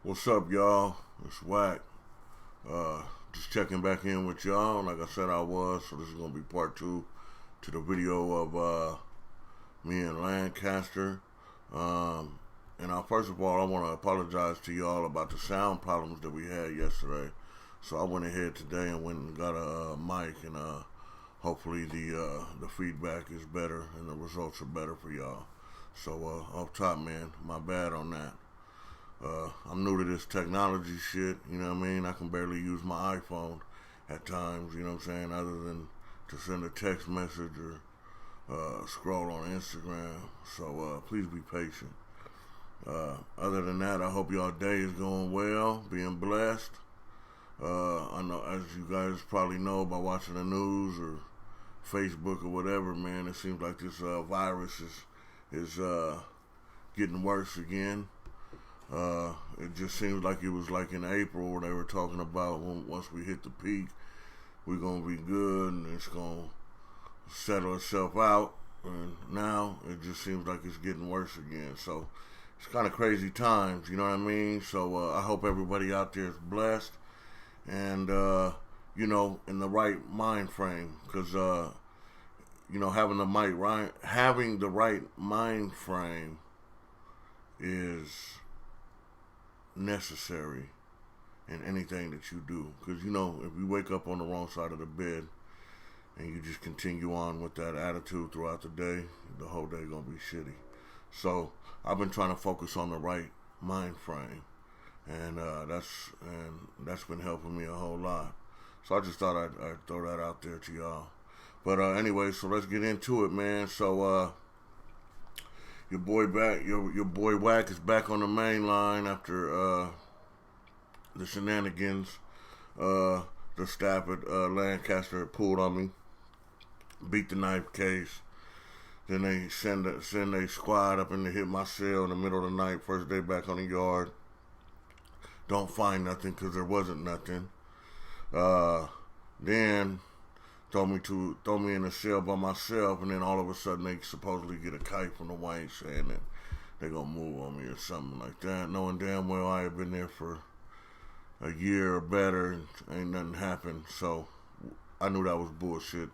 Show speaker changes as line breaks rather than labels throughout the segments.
What's up, y'all? It's Whack. Just checking back in with y'all. Like I said, I was. So this is gonna be part two to the video of me and Lancaster. And first of all, I want to apologize to y'all about the sound problems that we had yesterday. So I went ahead today and went and got a mic, and hopefully the feedback is better and the results are better for y'all. So off top, man, my bad on that. I'm new to this technology shit, you know what I mean? I can barely use my iPhone at times, you know what I'm saying, other than to send a text message or scroll on Instagram. So please be patient. Other than that, I hope y'all day is going well, being blessed. I know, as you guys probably know by watching the news or Facebook or whatever, man, it seems like this virus is getting worse again. It just seems like it was like in April where they were talking about once we hit the peak, we're going to be good and it's going to settle itself out. And now it just seems like it's getting worse again. So it's kind of crazy times, you know what I mean? So I hope everybody out there is blessed and, you know, in the right mind frame. Because, you know, having the right mind frame is necessary in anything that you do, because you know, if you wake up on the wrong side of the bed and you just continue on with that attitude throughout the day, the whole day gonna be shitty. So I've been trying to focus on the right mind frame, and that's been helping me a whole lot. So I just thought I'd throw that out there to y'all. But anyway, so let's get into it, man. So your boy Whack is back on the main line after the shenanigans the staff at Lancaster had pulled on me, beat the knife case. Then they send a squad up in to hit my cell in the middle of the night, first day back on the yard. Don't find nothing because there wasn't nothing. Then throw me in a cell by myself, and then all of a sudden they supposedly get a kite from the white saying that they gonna move on me or something like that, knowing damn well I had been there for a year or better and ain't nothing happened. So I knew that was bullshit,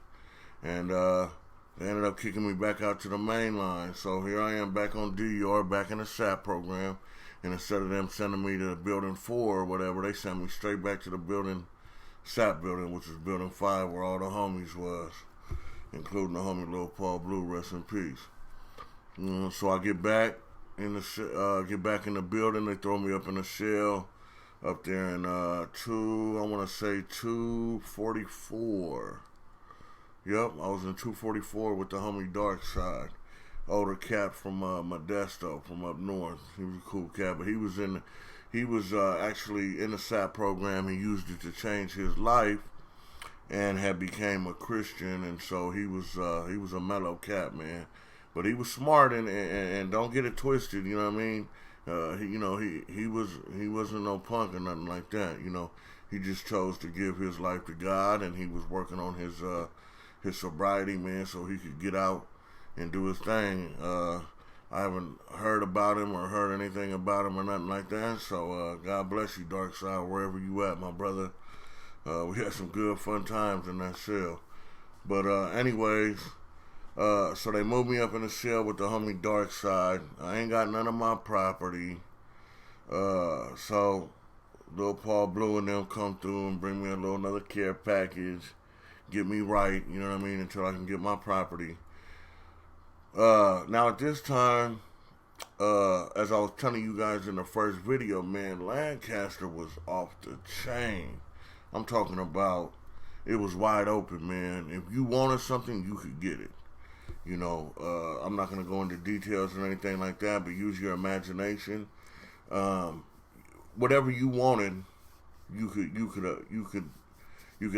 and they ended up kicking me back out to the main line. So here I am back on DR, back in the SAP program, and instead of them sending me to building 4 or whatever, they sent me straight back to the SAP building, which is building 5, where all the homies was, including the homie Lil Paul Blue, rest in peace. So I get back in the building. They throw me up in a cell up there in 244. Yep, I was in 244 with the homie Dark Side, older cat from Modesto, from up north. He was a cool cat, but he was actually in the SAP program. He used it to change his life and had became a Christian, and so he was a mellow cat, man. But he was smart, and don't get it twisted, you know what I mean? He wasn't no punk or nothing like that, you know. He just chose to give his life to God, and he was working on his sobriety, man, so he could get out and do his thing. I haven't heard about him or heard anything about him or nothing like that. So God bless you, Dark Side, wherever you at, my brother. We had some good fun times in that cell. But anyways, so they moved me up in the cell with the homie Dark Side. I ain't got none of my property. So Lil Paul Blue and them come through and bring me another care package, get me right, you know what I mean, until I can get my property. Now at this time, as I was telling you guys in the first video, man, Lancaster was off the chain. I'm talking about, it was wide open, man. If you wanted something, you could get it. You know, I'm not going to go into details or anything like that, but use your imagination. Whatever you wanted, you could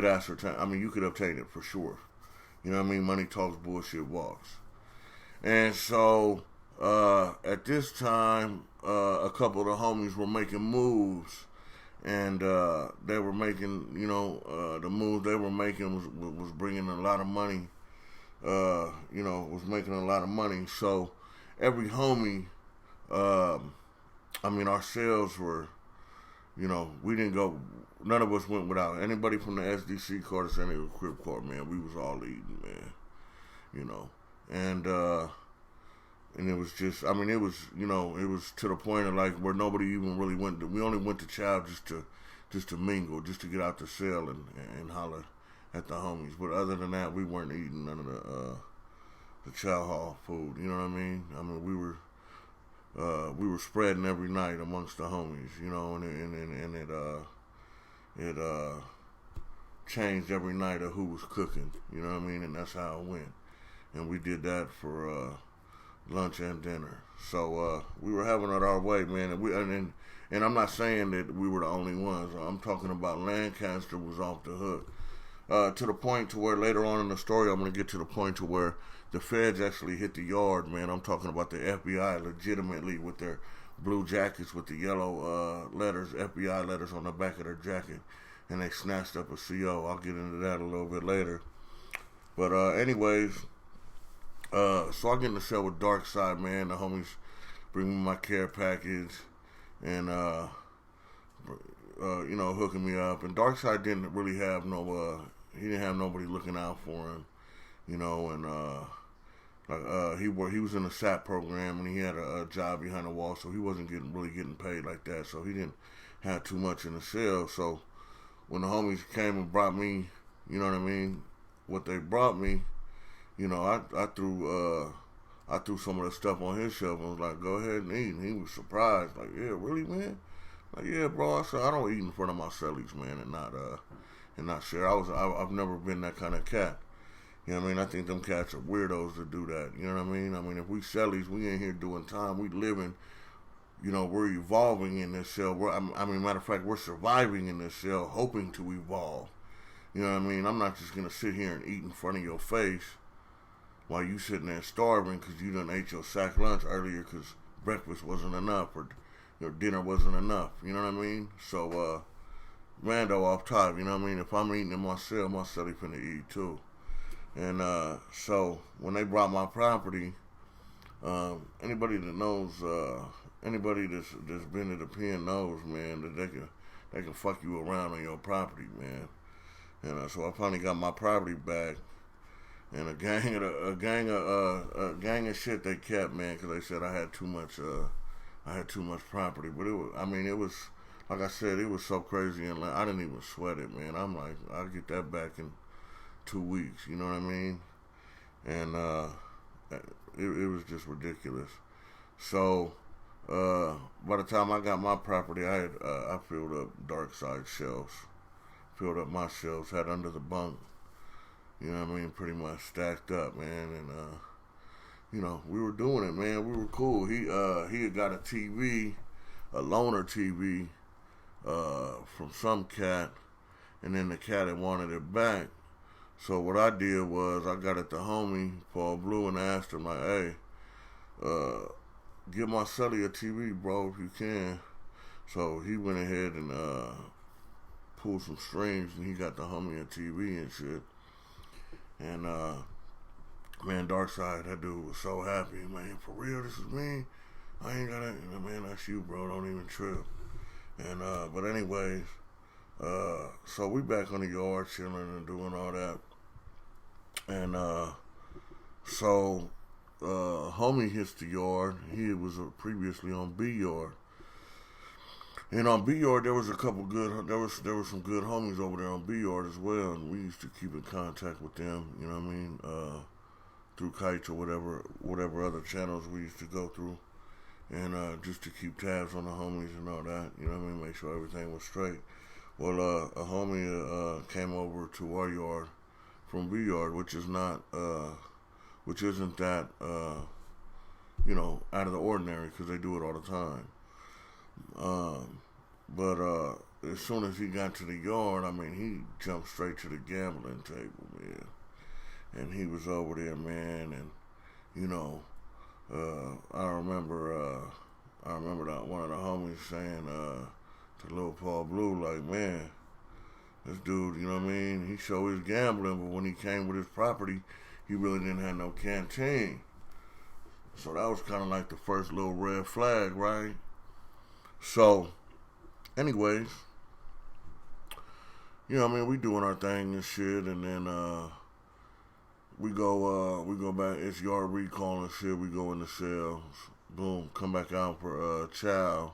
ascertain. I mean, you could obtain it for sure. You know what I mean? Money talks, bullshit walks. And so, at this time, a couple of the homies were making moves, and they were making, you know, the moves they were making was bringing a lot of money, was making a lot of money. So every homie, our sales were you know, we didn't go. None of us went without. Anybody from the SDC Carter Center Crip Corps, man, we was all eating, man. You know, and it was just, I mean, it was, you know, it was to the point of like where nobody even really went. We only went to chow just to mingle, just to get out the cell and holler at the homies. But other than that, we weren't eating none of the chow hall food. You know what I mean? I mean, we were spreading every night amongst the homies. You know, and it changed every night of who was cooking. You know what I mean? And that's how it went. And we did that for lunch and dinner. So we were having it our way, man. And I'm not saying that we were the only ones. I'm talking about Lancaster was off the hook. To the point to where later on in the story, I'm going to get to the point to where the feds actually hit the yard, man. I'm talking about the FBI legitimately with their blue jackets with the yellow letters, FBI letters on the back of their jacket. And they snatched up a CO. I'll get into that a little bit later. But anyways, so I get in the cell with Dark Side, man. The homies bring me my care package and, you know, hooking me up. And Dark Side didn't really have he didn't have nobody looking out for him, you know, and, he was in a SAP program and he had a job behind the wall, so he wasn't really getting paid like that. So he didn't have too much in the cell. So when the homies came and brought me, you know what I mean, what they brought me, you know, I threw some of the stuff on his shelf and was like, go ahead and eat. And he was surprised, like, yeah, really, man? Like, yeah, bro. I said, I don't eat in front of my cellies, man, and not share. I've never been that kind of cat. You know what I mean? I think them cats are weirdos to do that. You know what I mean? I mean, if we cellies, we ain't here doing time. We living, you know, we're evolving in this cell. Matter of fact, we're surviving in this cell, hoping to evolve. You know what I mean? I'm not just going to sit here and eat in front of your face while you sitting there starving because you done ate your sack lunch earlier because breakfast wasn't enough or your dinner wasn't enough. You know what I mean? So, Rando off top, you know what I mean? If I'm eating in my celly finna eat too. And so when they brought my property, anybody that knows, anybody that's been to the pen knows, man, that they can fuck you around on your property, man. And so I finally got my property back. And a gang of shit they kept, man, because they said I had too much property. But it was, like I said, it was so crazy, and I didn't even sweat it, man. I'm like, I'll get that back in 2 weeks, you know what I mean? And it was just ridiculous. So by the time I got my property, I filled up Dark Side shelves, filled up my shelves, had under the bunk. You know what I mean? Pretty much stacked up, man. And, you know, we were doing it, man. We were cool. He had got a TV, a loaner TV, from some cat. And then the cat had wanted it back. So what I did was I got at the homie, Paul Blue, and I asked him, like, hey, give my celly a TV, bro, if you can. So he went ahead and pulled some strings, and he got the homie a TV and shit. And, man, Darkside, that dude was so happy. Man, for real, this is me? I ain't got it. Man, that's you, bro. Don't even trip. And, but anyways, so we back on the yard chilling and doing all that. And, so, homie hits the yard. He was previously on B yard. And on B yard, there was some good homies over there on B yard as well, and we used to keep in contact with them. You know what I mean? Through kites or whatever other channels we used to go through, and just to keep tabs on the homies and all that. You know what I mean? Make sure everything was straight. Well, a homie came over to our yard from B yard, which isn't that you know, out of the ordinary because they do it all the time. But as soon as he got to the yard, I mean, he jumped straight to the gambling table, man. And he was over there, man, and, you know, I remember that one of the homies saying to Lil Paul Blue, like, man, this dude, you know what I mean, he showed his gambling, but when he came with his property, he really didn't have no canteen. So that was kind of like the first little red flag, right? So anyways, you know what I mean, we doing our thing and shit, and then we go back, it's yard recall and shit, we go in the cells, boom, come back out for chow,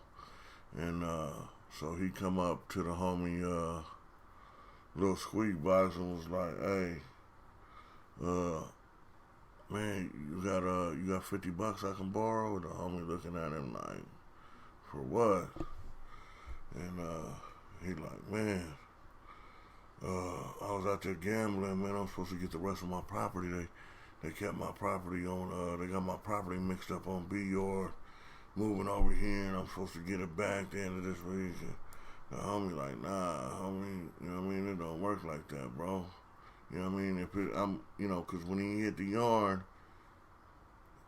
and so he come up to the homie little squeak box and was like, hey, man, you got $50 I can borrow? And the homie looking at him like, for what? And he like, man, I was out there gambling, man. I'm supposed to get the rest of my property. They kept my property on, they got my property mixed up on B-Yard, moving over here, and I'm supposed to get it back the end of this week. And the homie like, nah, homie, you know what I mean? It don't work like that, bro. You know what I mean? Because when he hit the yard,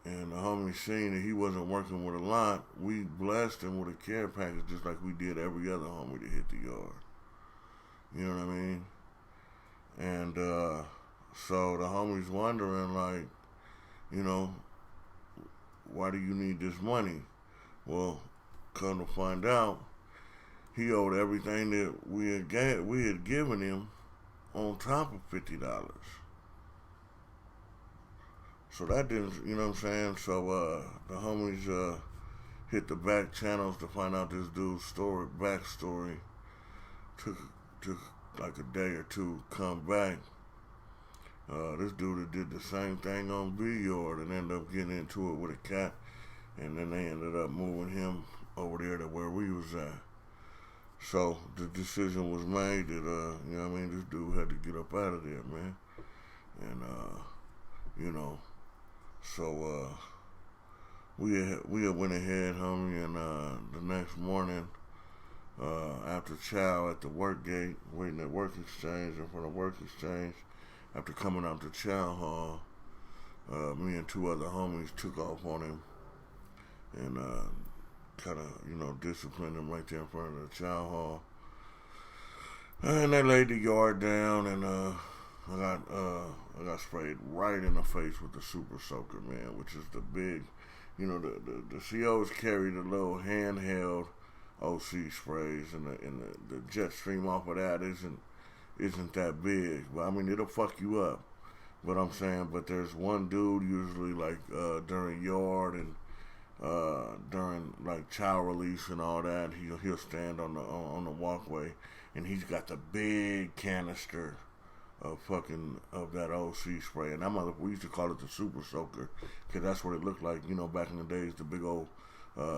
and the homie seen that he wasn't working with a lot, we blessed him with a care package just like we did every other homie that hit the yard. You know what I mean? And so the homie's wondering, like, you know, why do you need this money? Well, come to find out, he owed everything that we had given him on top of $50. So that didn't, you know what I'm saying? So the homies hit the back channels to find out this dude's backstory. Took like a day or two to come back. This dude that did the same thing on B-Yard and ended up getting into it with a cat, and then they ended up moving him over there to where we was at. So the decision was made that, you know what I mean, this dude had to get up out of there, man. And, you know, so we had went ahead, homie, and the next morning, after chow at the work gate, waiting at work exchange, in front of work exchange, after coming out to chow hall, me and two other homies took off on him and kind of, you know, disciplined him right there in front of the chow hall. And they laid the yard down, and I got sprayed right in the face with the Super Soaker, man, which is the big, you know, the COs carry the little handheld OC sprays, and the jet stream off of that isn't that big, but I mean, it'll fuck you up. But I'm saying, but there's one dude usually, like during yard and during like chow release and all that, he'll stand on the walkway, and he's got the big canister of that OC spray, and we used to call it the Super Soaker, because that's what it looked like, you know, back in the days, the big old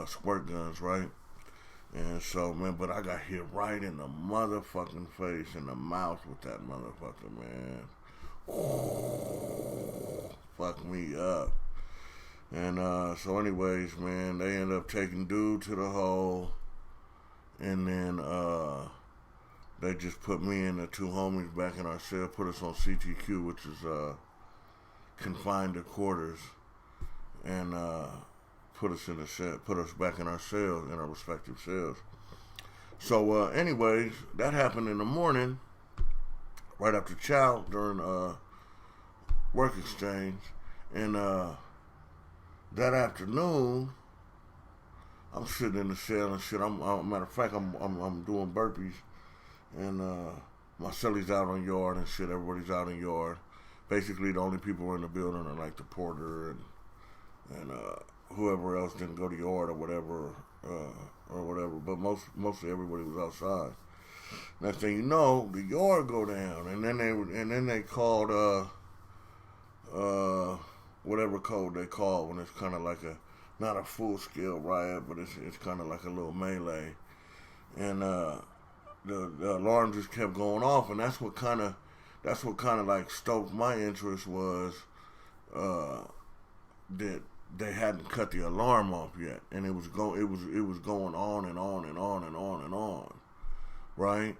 squirt guns, right? And so, man, but I got hit right in the motherfucking face, in the mouth with that motherfucker, man. Oh, fuck me up. And so anyways, man, they end up taking dude to the hole, and then they just put me and the two homies back in our cell, put us on CTQ, which is confined to quarters, and put us back in our cells, in our respective cells. So anyways, that happened in the morning, right after chow, during work exchange, and that afternoon, I'm sitting in the cell and shit. Matter of fact, I'm doing burpees, and my celly's out on yard and shit. Everybody's out on yard. Basically, the only people in the building are like the porter and whoever else didn't go to yard or whatever. But mostly everybody was outside. Next thing you know, the yard go down, and then they called whatever code they call when it's kind of like not a full scale riot, but it's kind of like a little melee, and the alarm just kept going off, and that's what kind of like stoked my interest, was that they hadn't cut the alarm off yet, and it was going on and on and on and on and on, right?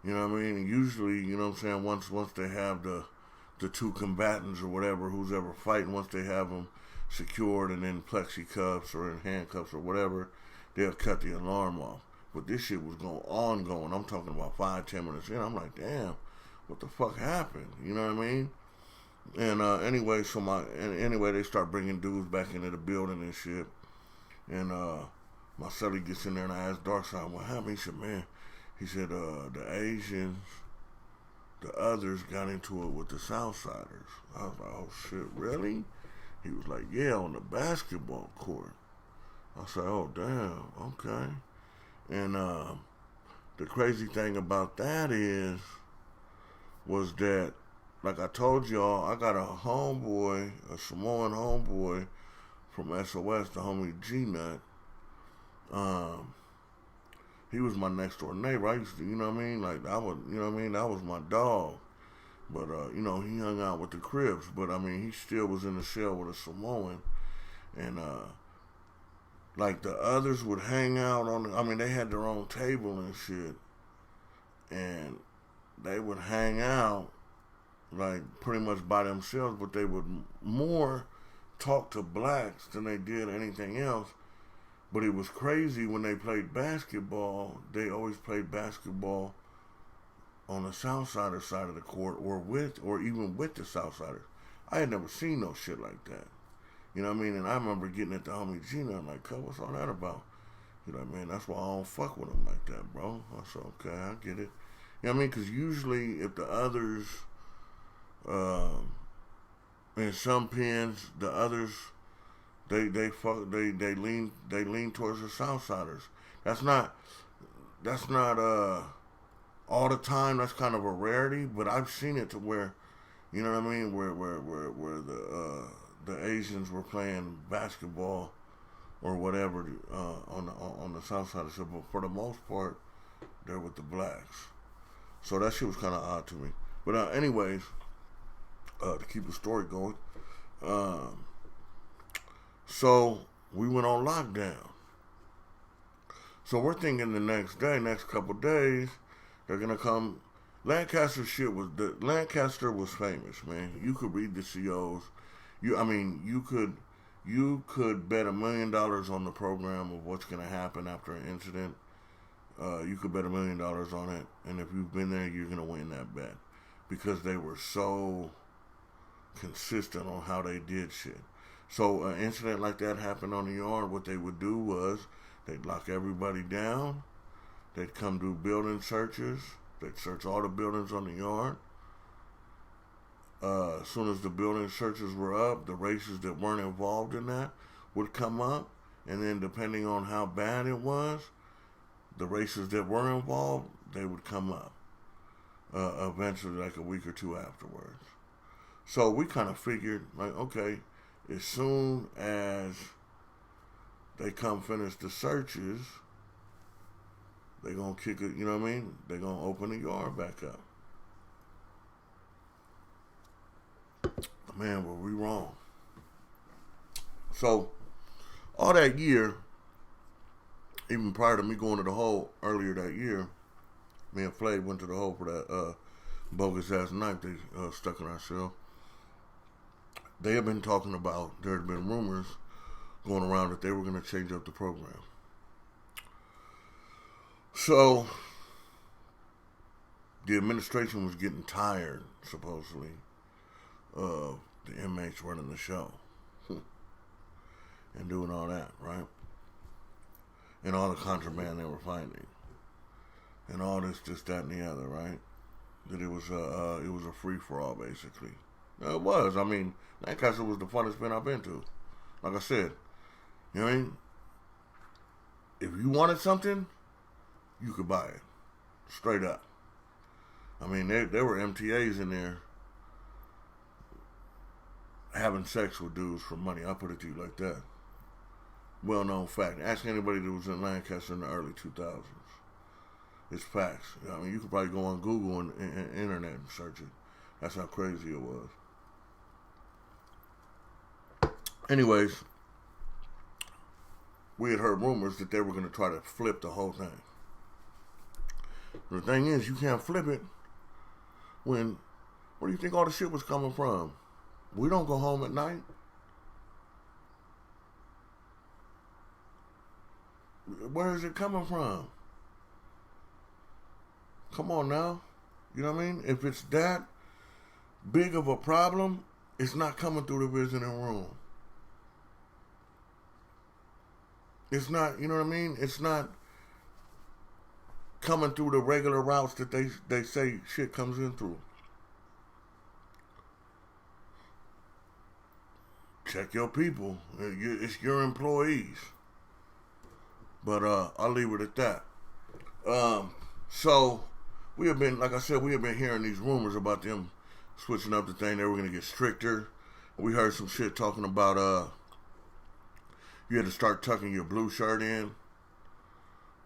You know what I mean? And usually, you know what I'm saying, once they have the two combatants or whatever, who's ever fighting, once they have them secured and in plexi cuffs or in handcuffs or whatever, they'll cut the alarm off. But this shit was going. I'm talking about 5-10 minutes in. I'm like, damn, what the fuck happened? You know what I mean? And anyway, they start bringing dudes back into the building and shit. And my celly gets in there and I ask Darkside, what happened? He said, man, he said, the Asians, the others got into it with the Southsiders. I was like, oh shit, really? He was like, yeah, on the basketball court. I said, oh damn, okay. And the crazy thing about that was that, like I told y'all, I got a homeboy, a Samoan homeboy from SOS, the homie G-Nut. He was my next door neighbor. I used to, you know what I mean? Like, I was, you know what I mean? That was my dog. But, you know, he hung out with the Crips. But, I mean, he still was in the cell with a Samoan. And, like, the others would hang out I mean, they had their own table and shit. And they would hang out, like, pretty much by themselves. But they would more talk to blacks than they did anything else. But it was crazy when they played basketball. They always played basketball on the Southsider side of the court, or even with the Southsiders. I had never seen no shit like that. You know what I mean? And I remember getting at the homie Gina. I'm like, what's all that about? You know what I mean? That's why I don't fuck with them like that, bro. I said, okay, I get it. You know what I mean? Because usually if the others, in some pens, the others, they lean towards the Southsiders. That's not all the time. That's kind of a rarity, but I've seen it to where, you know what I mean, where the Asians were playing basketball or whatever on the Southside. So, but for the most part, they're with the blacks. So that shit was kind of odd to me. But anyways, to keep the story going. So we went on lockdown. So we're thinking the next couple days, they're gonna come. Lancaster was famous, man. You could read the COs. You could bet $1 million on the program of what's gonna happen after an incident. You could bet $1 million on it, and if you've been there, you're gonna win that bet because they were so consistent on how they did shit. So an incident like that happened on the yard. What they would do was they'd lock everybody down. They'd come do building searches. They'd search all the buildings on the yard. As soon as the building searches were up, the races that weren't involved in that would come up. And then depending on how bad it was, the races that were involved, they would come up. Eventually, like a week or two afterwards. So we kind of figured, like, okay, as soon as they come finish the searches, they're going to kick it, you know what I mean? They're going to open the yard back up. Man, were we wrong. So, all that year, even prior to me going to the hole earlier that year, me and Flav went to the hole for that bogus ass knife they stuck in our cell. They have been talking about, there had been rumors going around that they were going to change up the program. So, the administration was getting tired, supposedly, of the inmates running the show. And doing all that, right? And all the contraband they were finding. And all this, that, and the other, right? That it was a free-for-all, basically. It was. I mean, Lancaster was the funnest pen I've been to. Like I said, you know what I mean? If you wanted something, you could buy it. Straight up. I mean, there were MTAs in there having sex with dudes for money. I'll put it to you like that. Well-known fact. Ask anybody that was in Lancaster in the early 2000s. It's facts. I mean, you could probably go on Google and internet and search it. That's how crazy it was. Anyways, we had heard rumors that they were going to try to flip the whole thing. The thing is, you can't flip it when, where do you think all the shit was coming from? We don't go home at night. Where is it coming from? Come on now. You know what I mean? If it's that big of a problem, it's not coming through the visiting room. It's not, you know what I mean? It's not coming through the regular routes that they say shit comes in through. Check your people. It's your employees. But I'll leave it at that. So we have been, like I said, we have been hearing these rumors about them switching up the thing. They were going to get stricter. We heard some shit talking about you had to start tucking your blue shirt in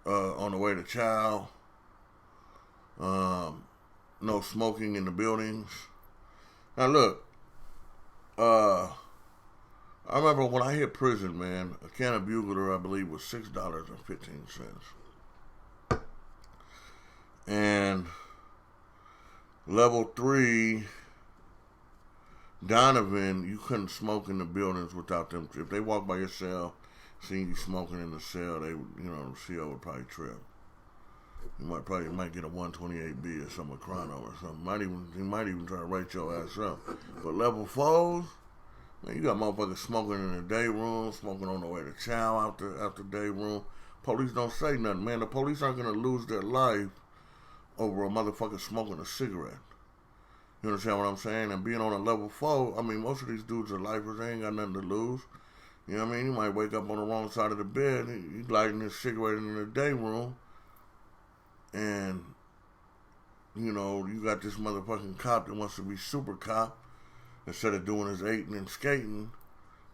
on the way to chow. No smoking in the buildings. Now look, I remember when I hit prison, man, a can of Bugler, I believe, was $6.15. And level 3, Donovan, you couldn't smoke in the buildings without them. If they walked by your cell, seeing you smoking in the cell, they, the CO would probably trip. You might get a 128B or some chrono or something. He might even try to write your ass up. But level 4s, man, you got motherfuckers smoking in the day room, smoking on the way to chow out the day room. Police don't say nothing, man. The police aren't gonna lose their life over a motherfucker smoking a cigarette. You understand what I'm saying? And being on a level 4, I mean, most of these dudes are lifers. They ain't got nothing to lose. You know what I mean? You might wake up on the wrong side of the bed. You lighting this cigarette in the day room. And, you got this motherfucking cop that wants to be super cop. Instead of doing his 8 and skating,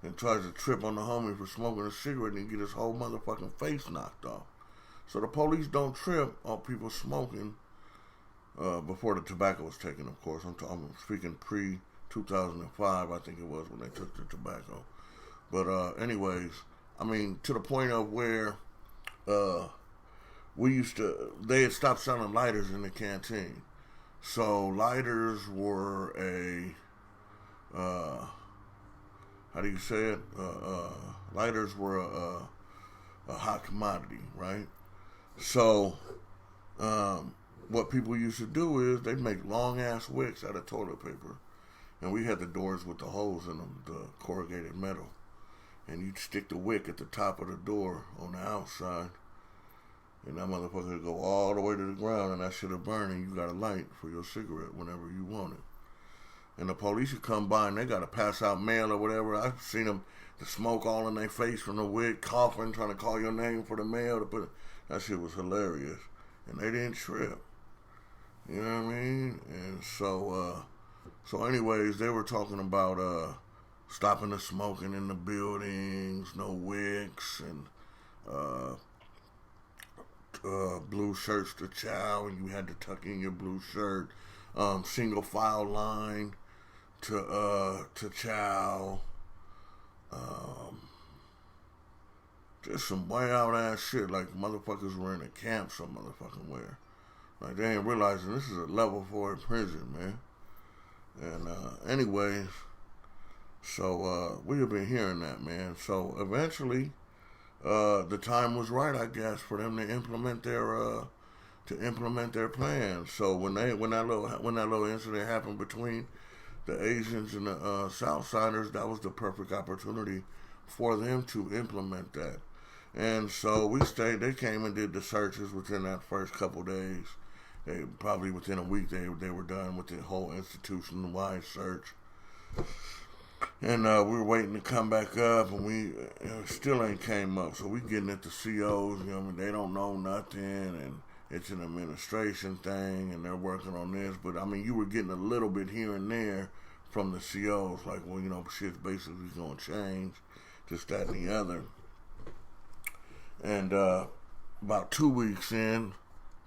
and tries to trip on the homie for smoking a cigarette and get his whole motherfucking face knocked off. So the police don't trip on people smoking before the tobacco was taken, of course. I'm speaking pre-2005, I think it was, when they took the tobacco. But anyways, I mean, to the point of where they had stopped selling lighters in the canteen. So lighters were how do you say it? Lighters were a hot commodity, right? So, what people used to do is they'd make long ass wicks out of toilet paper, and we had the doors with the holes in them, the corrugated metal, and you'd stick the wick at the top of the door on the outside, and that motherfucker would go all the way to the ground, and that shit'll burn, and you got a light for your cigarette whenever you want it. And the police would come by and they got to pass out mail or whatever. I've seen them, the smoke all in their face from the wick, coughing, trying to call your name for the mail. That shit was hilarious. And they didn't trip. You know what I mean? And so anyways, they were talking about stopping the smoking in the buildings, no wicks, and blue shirts to chow, and you had to tuck in your blue shirt. Single file line to chow. Just some way out ass shit, like motherfuckers were in a camp some motherfucking where. Like they ain't realizing this is a level 4 prison, man. And anyways, so we have been hearing that, man. So eventually, the time was right, I guess, for them to implement their plans. So when that little incident happened between the Asians and the Southsiders, that was the perfect opportunity for them to implement that. And so we stayed. They came and did the searches within that first couple days. They probably within a week they were done with the whole institution-wide search. And we were waiting to come back up, and we still ain't came up. So we getting at the COs. They don't know nothing, and it's an administration thing, and they're working on this. But, you were getting a little bit here and there from the COs, like, well, shit's basically going to change, this, that, and the other. And about 2 weeks in,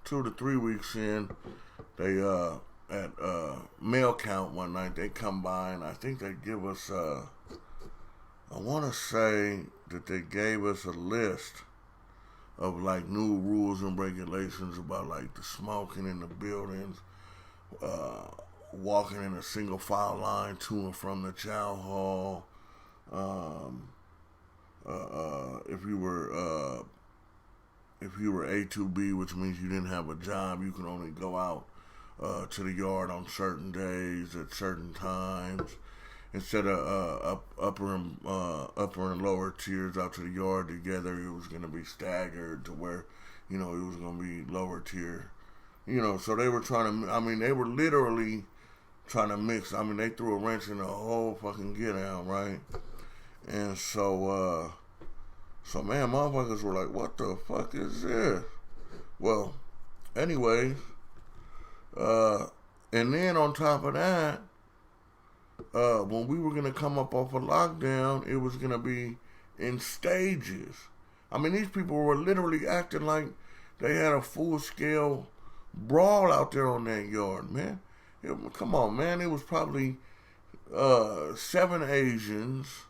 2 to 3 weeks in, they, at mail count one night, they come by, and I think they give us, I want to say that they gave us a list of like new rules and regulations about like the smoking in the buildings, walking in a single file line to and from the chow hall. If you were A2B, which means you didn't have a job, you can only go out to the yard on certain days at certain times. instead of upper and lower tiers out to the yard together, it was gonna be staggered to where, it was gonna be lower tier. So they were trying to. I mean, they were literally trying to mix. I mean, they threw a wrench in the whole fucking get down, right? And so man, motherfuckers were like, "What the fuck is this?" Well, anyways, and then on top of that, when we were gonna come up off a lockdown, it was gonna be in stages. I mean, these people were literally acting like they had a full-scale brawl out there on that yard, man. Come on, man. It was probably 7 Asians.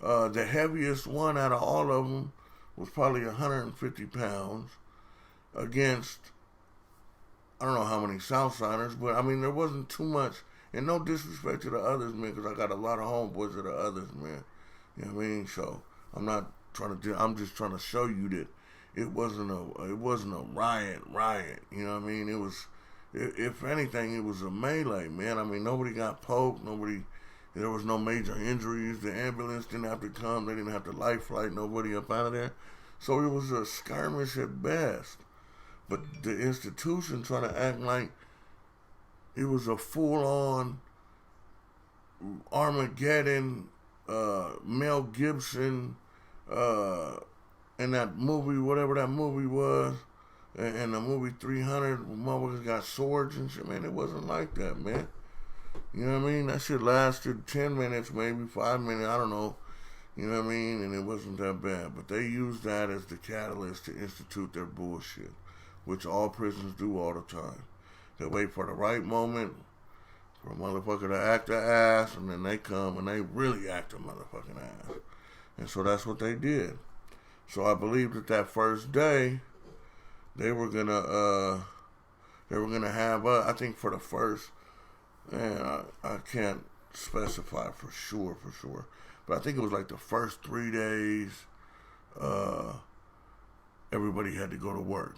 The heaviest one out of all of them was probably 150 pounds against, I don't know how many Southsiders, but I mean, there wasn't too much. And no disrespect to the others, man, because I got a lot of homeboys that are others, man. You know what I mean? So I'm not trying to. I'm just trying to show you that it wasn't a riot. You know what I mean? It was, if anything, it was a melee, man. I mean, nobody got poked. There was no major injuries. The ambulance didn't have to come. They didn't have to life flight nobody up out of there. So it was a skirmish at best. But the institution trying to act like it was a full-on Armageddon, Mel Gibson, in that movie, whatever that movie was, and the movie 300, motherfuckers got swords and shit, man. It wasn't like that, man. You know what I mean? That shit lasted 10 minutes, maybe 5 minutes, I don't know. You know what I mean? And it wasn't that bad. But they used that as the catalyst to institute their bullshit, which all prisons do all the time. They wait for the right moment for a motherfucker to act their ass, and then they come and they really act a motherfucking ass. And so that's what they did. So I believe that first day, they were gonna have, I think for the first, man, I can't specify for sure, but I think it was like the first 3 days, everybody had to go to work.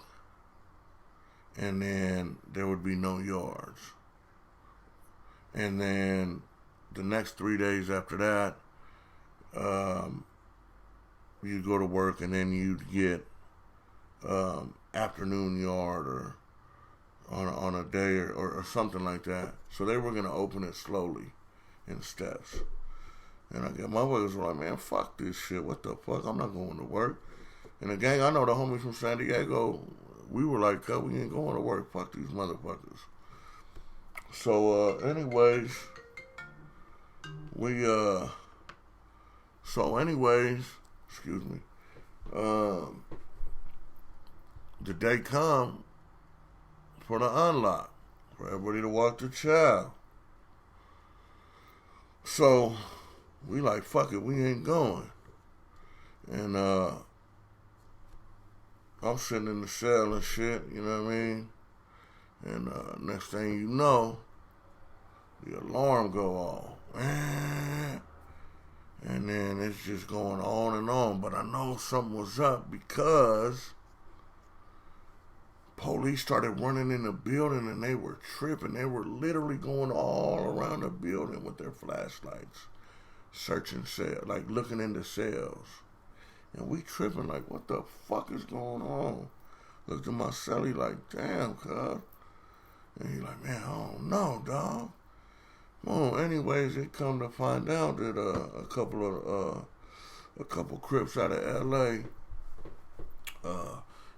And then there would be no yards. And then the next 3 days after that, you'd go to work and then you'd get afternoon yard or on a day or something like that. So they were going to open it slowly in steps. And I get my brothers were like, man, fuck this shit. What the fuck? I'm not going to work. And the gang, I know the homies from San Diego, we were like, we ain't going to work. Fuck these motherfuckers. So, anyways, excuse me, the day come for the unlock, for everybody to walk the child. So, we like, fuck it, we ain't going. And, I'm sitting in the cell and shit, you know what I mean? And next thing you know, the alarm go off. And then it's just going on and on. But I know something was up because police started running in the building and they were tripping. They were literally going all around the building with their flashlights, searching cells, like looking into cells. And we tripping like, what the fuck is going on? Looked at my cellie like, damn, cuz. And he like, man, I don't know, dog. Well, anyways, it come to find out that a couple Crips out of L.A.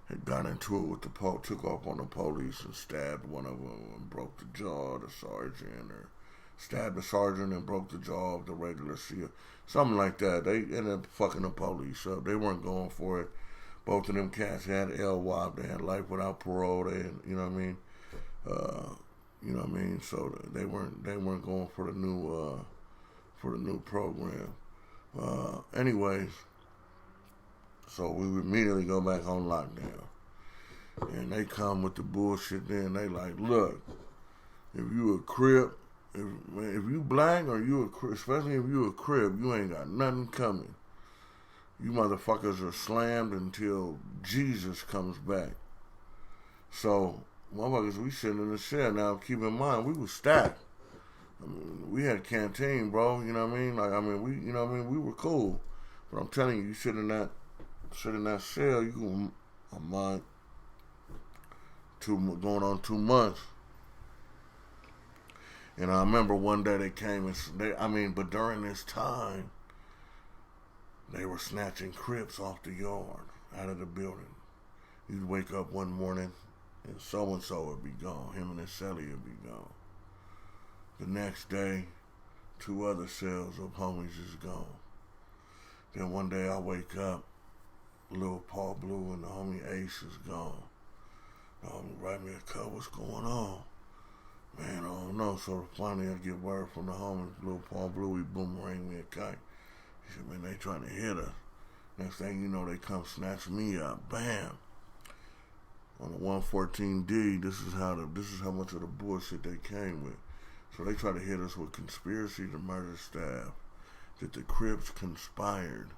Had got into it with took off on the police and stabbed one of them and broke the jaw of the sergeant, or stabbed the sergeant and broke the jaw of the regular SEAL. Something like that. They ended up fucking the police up. They weren't going for it. Both of them cats had LWOP. They had life without parole. They had, you know what I mean? You know what I mean? So they weren't going for the new program. Anyways, so we immediately go back on lockdown. And they come with the bullshit then. They like, look, if you a Crip, if you black or you a Crip, especially if you a Crip, you ain't got nothing coming. You motherfuckers are slammed until Jesus comes back. So, motherfuckers, we sitting in the cell. Now, keep in mind, we was stacked. I mean, we had a canteen, bro. You know what I mean? Like, I mean, we were cool. But I'm telling you, you sit in that cell, you can a month, going on 2 months. And I remember one day they came and but during this time, they were snatching Crips off the yard, out of the building. You'd wake up one morning and so-and-so would be gone. Him and his cellie would be gone. The next day, 2 other cells of homies is gone. Then one day I wake up, Lil Paul Blue and the homie Ace is gone. The homie write me a cut, what's going on? Man, I don't know. So finally I get word from the homie, Lil Paul Blue, he boomerang me a kite. He said, man, they trying to hit us. Next thing you know, they come snatch me up. Bam. On the 114D, this is how much of the bullshit they came with. So they try to hit us with conspiracy to murder staff. That the Crips conspired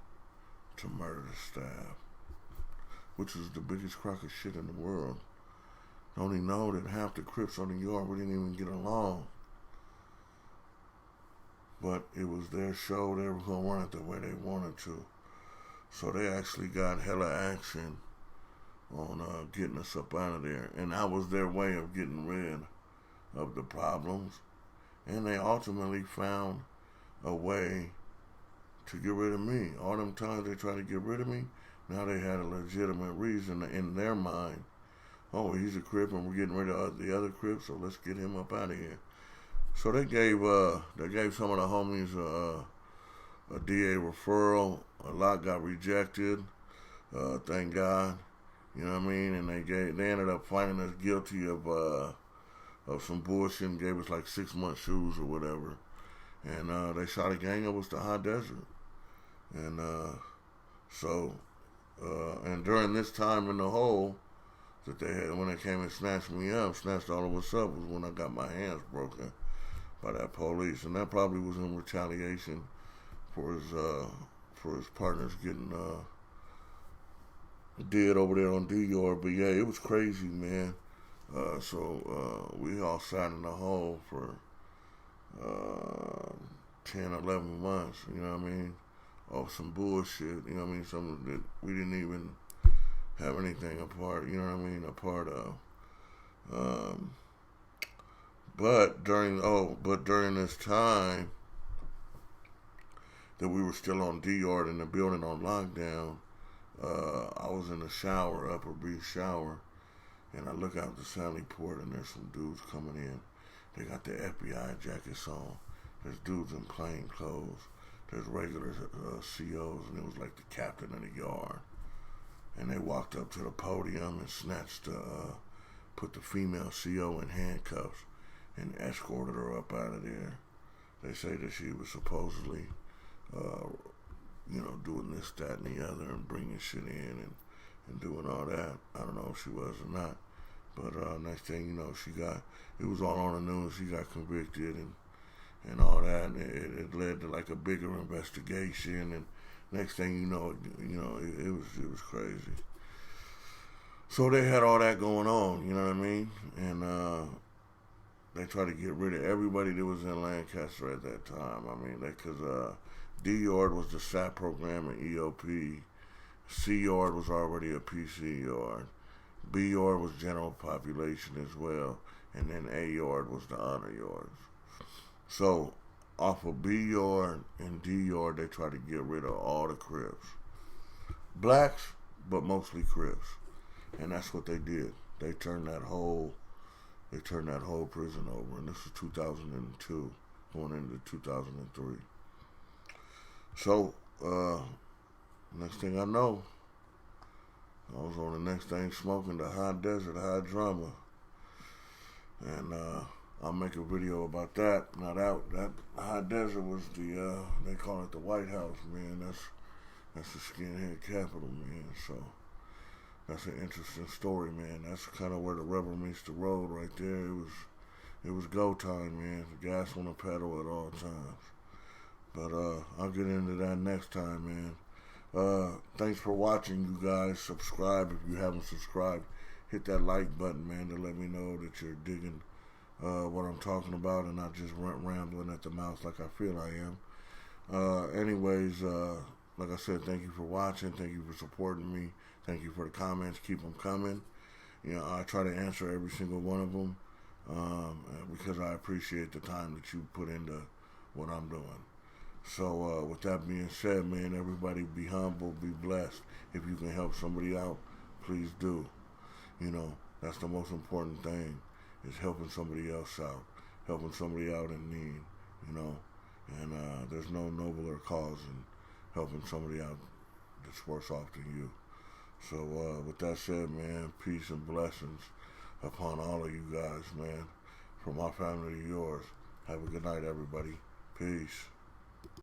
to murder the staff. Which is the biggest crock of shit in the world. Don't he know that half the Crips on the yard, we didn't even get along. But it was their show, they were going to run it the way they wanted to. So they actually got hella action on getting us up out of there. And that was their way of getting rid of the problems. And they ultimately found a way to get rid of me. All them times they tried to get rid of me, now they had a legitimate reason in their mind. Oh, he's a Crip and we're getting rid of the other Crips, so let's get him up out of here. So they gave some of the homies a DA referral. A lot got rejected, thank God. You know what I mean? And they ended up finding us guilty of some bullshit and gave us like 6 months shoes or whatever. And they shot a gang of us to high desert. And and during this time in the hole that they had, when they came and snatched all of us up, was when I got my hands broken by that police. And that probably was in retaliation for his partners getting dead over there on D-Yard. But yeah, it was crazy, man. So we all sat in the hole for 10, 11 months, you know what I mean? Off some bullshit, you know what I mean? Something that we didn't even have anything a part of. But during this time that we were still on D-Yard in the building on lockdown, I was in the shower, Upper B shower, and I look out the Sally port and there's some dudes coming in. They got their FBI jackets on. There's dudes in plain clothes. There's regular COs, and it was like the captain of the yard. And they walked up to the podium and put the female CO in handcuffs and escorted her up out of there. They say that she was supposedly, doing this, that, and the other, and bringing shit in and doing all that. I don't know if she was or not. But next thing you know, it was all on the news. She got convicted and all that. And it led to like a bigger investigation. And next thing you know, it was crazy. So they had all that going on, you know what I mean? And they tried to get rid of everybody that was in Lancaster at that time. I mean, because D-Yard was the SAP program in EOP. C-Yard was already a PC yard. B-Yard was general population as well. And then A-Yard was the honor yards. So, off of B-Yard and D-Yard, they tried to get rid of all the Crips. Blacks, but mostly Crips. And that's what they did. They turned that whole prison over. And this was 2002, going into 2003. So, next thing I know, I was on the next thing smoking the high desert, high drama. And I'll make a video about that. Now that high desert was they call it the White House, man. That's the skinhead capital, man. So that's an interesting story, man. That's kind of where the rubber meets the road right there. It was go time, man. The gas on the pedal at all times. But I'll get into that next time, man. Thanks for watching, you guys. Subscribe if you haven't subscribed. Hit that like button, man, to let me know that you're digging what I'm talking about and not just rambling at the mouth like I feel I am. Anyways, like I said, thank you for watching. Thank you for supporting me. Thank you for the comments. Keep them coming. You know, I try to answer every single one of them because I appreciate the time that you put into what I'm doing. So with that being said, man, everybody be humble, be blessed. If you can help somebody out, please do. You know, that's the most important thing, is helping somebody else out, helping somebody out in need, you know. And there's no nobler cause than helping somebody out that's worse off than you. So with that said, man, peace and blessings upon all of you guys, man. From my family to yours. Have a good night, everybody. Peace.